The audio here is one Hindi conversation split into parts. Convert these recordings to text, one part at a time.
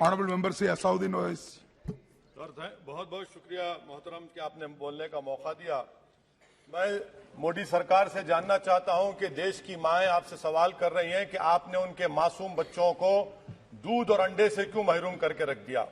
Honorable Member Say Asauddin Owaisi. Sir बहुत बहुत शुक्रिया मोहतरम कि आपने बोलने का मौका दिया। मैं मोदी सरकार से जानना चाहता हूं कि देश की माएं आपसे सवाल कर रही हैं कि आपने उनके मासूम बच्चों को दूध और अंडे से क्यों महरूम करके रख दिया।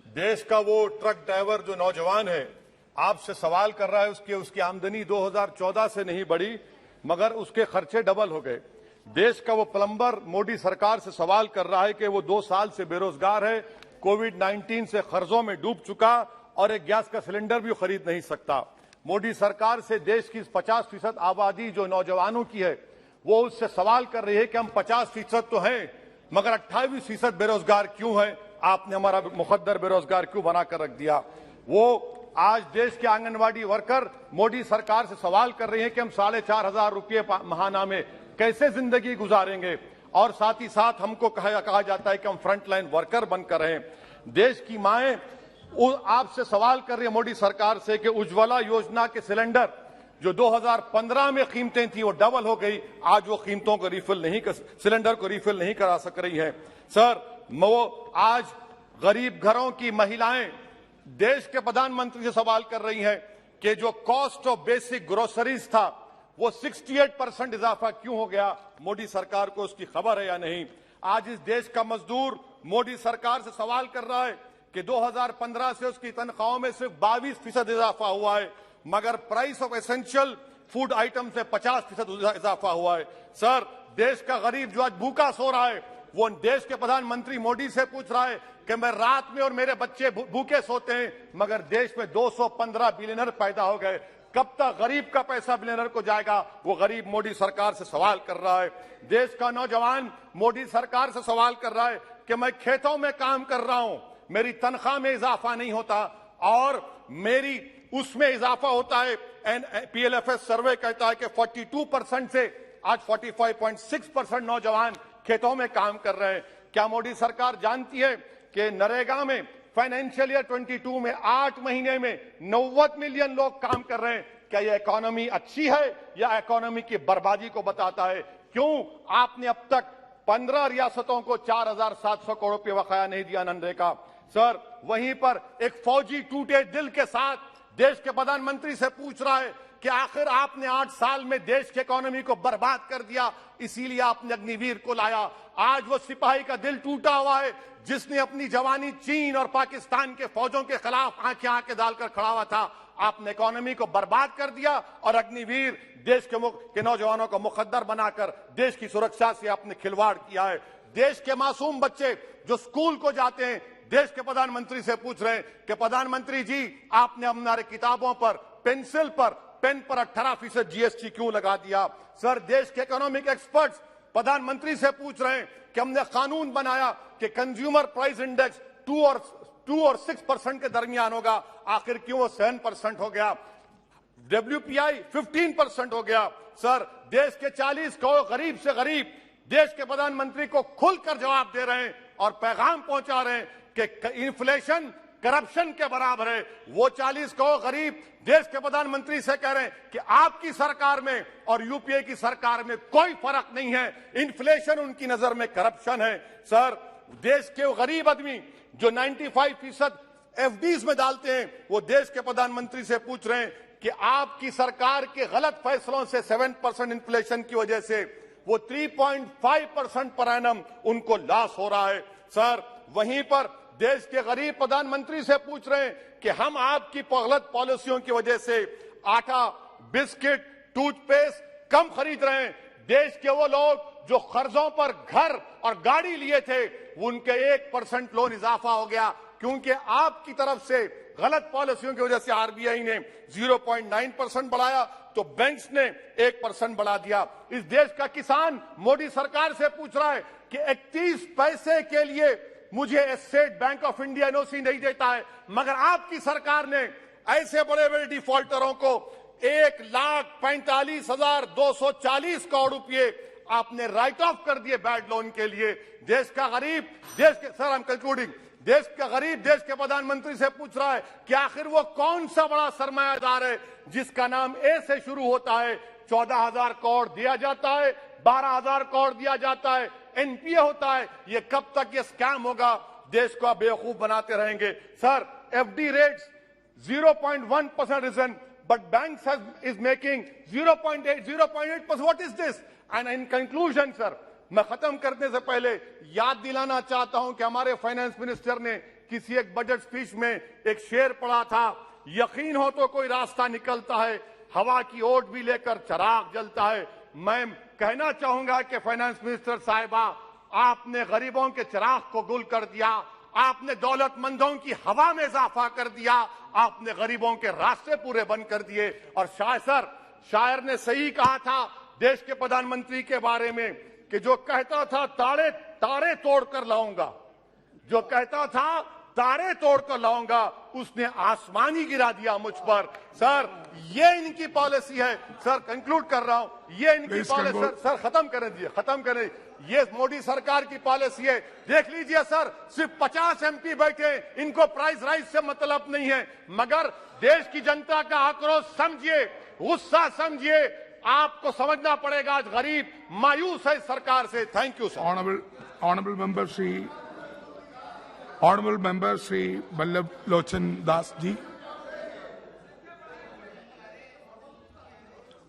देश का वो ट्रक ड्राइवर जो नौजवान है आपसे सवाल कर रहा है, उसकी आमदनी 2014 से नहीं बढ़ी मगर उसके खर्चे डबल हो गए। देश का वो प्लम्बर मोदी सरकार से सवाल कर रहा है कि वो 2 साल से बेरोजगार है, कोविड-19 से कर्जों में डूब चुका और एक गैस का सिलेंडर भी खरीद नहीं सकता। मोदी सरकार से देश की 50% आबादी जो नौजवानों की है वो उससे सवाल कर रही है कि हम 50% तो हैं मगर 28% बेरोजगार क्यों है, आपने हमारा मुकद्दर बेरोजगार क्यों बनाकर रख दिया। वो आज देश के आंगनवाड़ी वर्कर मोदी सरकार से सवाल कर रहे हैं कि हम 4,500 रुपये महाना में कैसे जिंदगी गुजारेंगे और साथ ही साथ हमको कहा जाता है कि हम फ्रंटलाइन वर्कर बनकर रहें। देश की माएं आपसे सवाल कर रही है मोदी सरकार से कि उज्ज्वला योजना के सिलेंडर जो 2015 में कीमतें थी वो डबल हो गई, आज वो कीमतों को सिलेंडर को रिफिल नहीं करा सक रही है। सर वो आज गरीब घरों की महिलाएं देश के प्रधानमंत्री से सवाल कर रही हैं कि जो कॉस्ट ऑफ बेसिक ग्रोसरीज था वो 68% इजाफा क्यों हो गया, मोदी सरकार को उसकी खबर है या नहीं। आज इस देश का मजदूर मोदी सरकार से सवाल कर रहा है कि 2015 से उसकी तनख्वाहों में सिर्फ 22% इजाफा हुआ है मगर price of essential food item से 50% इजाफा हुआ है। सर देश का गरीब जो आज भूखा सो रहा है वो देश के प्रधानमंत्री मोदी से पूछ रहा है कि मैं रात में और मेरे बच्चे भूखे सोते हैं मगर देश में 215 बिलियनर पैदा हो गए, कब तक गरीब का पैसा बिलियनर को जाएगा, वो गरीब मोदी सरकार से सवाल कर रहा है। देश का नौजवान मोदी सरकार से सवाल कर रहा है कि मैं खेतों में काम कर रहा हूं, मेरी तनख्वाह में इजाफा नहीं होता और मेरी उसमें इजाफा होता है। PLFS सर्वे कहता है कि 42% से आज 45.6% नौजवान खेतों में काम कर रहे हैं। क्या मोदी सरकार जानती है कि नरेगा में फाइनेंशियल ईयर 22 में 8 महीने में 90 मिलियन लोग काम कर रहे हैं। क्या यह इकोनॉमी अच्छी है या इकोनॉमी की बर्बादी को बताता है। क्यों आपने अब तक 15 रियासतों को 4,700 करोड़ रुपये बकाया नहीं दिया मनरेगा। सर वहीं पर एक फौजी टूटे दिल के साथ देश के प्रधानमंत्री से पूछ रहा है कि आखिर आपने 8 साल में देश की इकोनॉमी को बर्बाद कर दिया, इसीलिए आपने अग्निवीर को लाया। आज वो सिपाही का दिल टूटा हुआ है जिसने अपनी जवानी चीन और पाकिस्तान के फौजों के खिलाफ आंखें डालकर खड़ा हुआ था। आपने इकोनॉमी को बर्बाद कर दिया और अग्निवीर देश के नौजवानों को मुकद्दर बनाकर देश की सुरक्षा से आपने खिलवाड़ किया है। देश के मासूम बच्चे जो स्कूल को जाते हैं देश के प्रधानमंत्री से पूछ रहे हैं कि प्रधानमंत्री जी आपने हमारे किताबों पर पेन पर 18% GST क्यों लगा दिया। सर देश के इकोनॉमिक एक्सपर्ट्स प्रधानमंत्री से पूछ रहे हैं कि हमने कानून बनाया कि कंज्यूमर प्राइस इंडेक्स 2 और 6% के दरमियान होगा, आखिर क्यों वो 7% हो गया। WPI 15% हो गया। सर देश के 40 करोड़ गरीब से गरीब देश के प्रधानमंत्री को खुलकर जवाब दे रहे हैं और पैगाम पहुंचा रहे हैं कि इन्फ्लेशन करप्शन के बराबर है। वो 40 करोड़ गरीब देश के प्रधानमंत्री से कह रहे हैं कि आपकी सरकार में और यूपीए की सरकार में कोई फर्क नहीं है, इन्फ्लेशन उनकी नजर में करप्शन है। सर देश के गरीब आदमी जो 95% FDs में डालते हैं वो देश के प्रधानमंत्री से पूछ रहे हैं कि आपकी सरकार के गलत फैसलों से 7% इन्फ्लेशन की वजह से वो 3.5% पर एनम उनको लॉस हो रहा है। सर वहीं पर देश के गरीब प्रधानमंत्री से पूछ रहे हैं कि हम आपकी गलत पॉलिसियों की वजह से आटा, बिस्किट, टूथपेस्ट कम खरीद रहे हैं। देश के वो लोग जो कर्जों पर घर और गाड़ी लिए थे उनके 1% लोन इजाफा हो गया क्योंकि आपकी तरफ से गलत पॉलिसियों की वजह से RBI ने 0.9% बढ़ाया तो बैंक्स ने 1% बढ़ा दिया। इस देश का किसान मोदी सरकार से पूछ रहा है कि 31 पैसे के लिए मुझे state bank of India NOC नहीं देता है मगर आपकी सरकार ने ऐसे बड़े बड़े डिफॉल्टरों को 1,45,240 करोड़ रुपए आपने राइट ऑफ कर दिए बैड लोन के लिए। देश का गरीब सर आई एम कंक्लूडिंग, देश का गरीब देश के प्रधानमंत्री से पूछ रहा है कि आखिर वो कौन सा बड़ा सरमायादार है जिसका नाम ए से शुरू होता है। 14,000 करोड़ दिया जाता है, 12,000 करोड़ दिया जाता है, NPA होता है। ये कब तक ये स्कैम होगा। देश को आप बेवकूफ बनाते रहेंगे। Sir, FD rates 0.1% risen, but banks is making 0.8, 0.8%. What is this? And in conclusion, sir, मैं खत्म करने से पहले याद दिलाना चाहता हूं कि हमारे फाइनेंस मिनिस्टर ने किसी एक बजट स्पीच में एक शेर पढ़ा था, यकीन हो तो कोई रास्ता निकलता है, हवा की ओट भी लेकर चिराग जलता है। मैं कहना चाहूंगा कि फाइनेंस मिनिस्टर साहिबा, आपने गरीबों के चिराग को गुल कर दिया, आपने दौलतमंदों की हवा में इजाफा कर दिया, आपने गरीबों के रास्ते पूरे बंद कर दिए। और शायर ने सही कहा था देश के प्रधानमंत्री के बारे में कि जो कहता था तारे तोड़कर लाऊंगा, जो कहता था तारे तोड़कर लाऊंगा, उसने आसमान ही गिरा दिया मुझ पर। सर, ये इनकी पॉलिसी है। सर, कंक्लूड कर रहा हूं, ये इनकी पॉलिसी। सर, खत्म करें। ये मोदी सरकार की पॉलिसी है। देख लीजिए सर, सिर्फ 50 एमपी बैठे, इनको प्राइस राइज से मतलब नहीं है, मगर देश की जनता का आक्रोश समझिए, गुस्सा समझिए। आपको समझना पड़ेगा, आज गरीब मायूस है सरकार से। Thank you sir. Honorable member Shri Vallabh Lochan Das ji.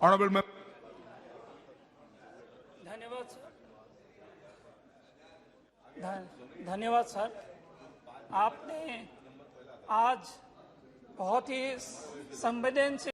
Honorable member. धन्यवाद सर। आपने आज बहुत ही संवेदनशील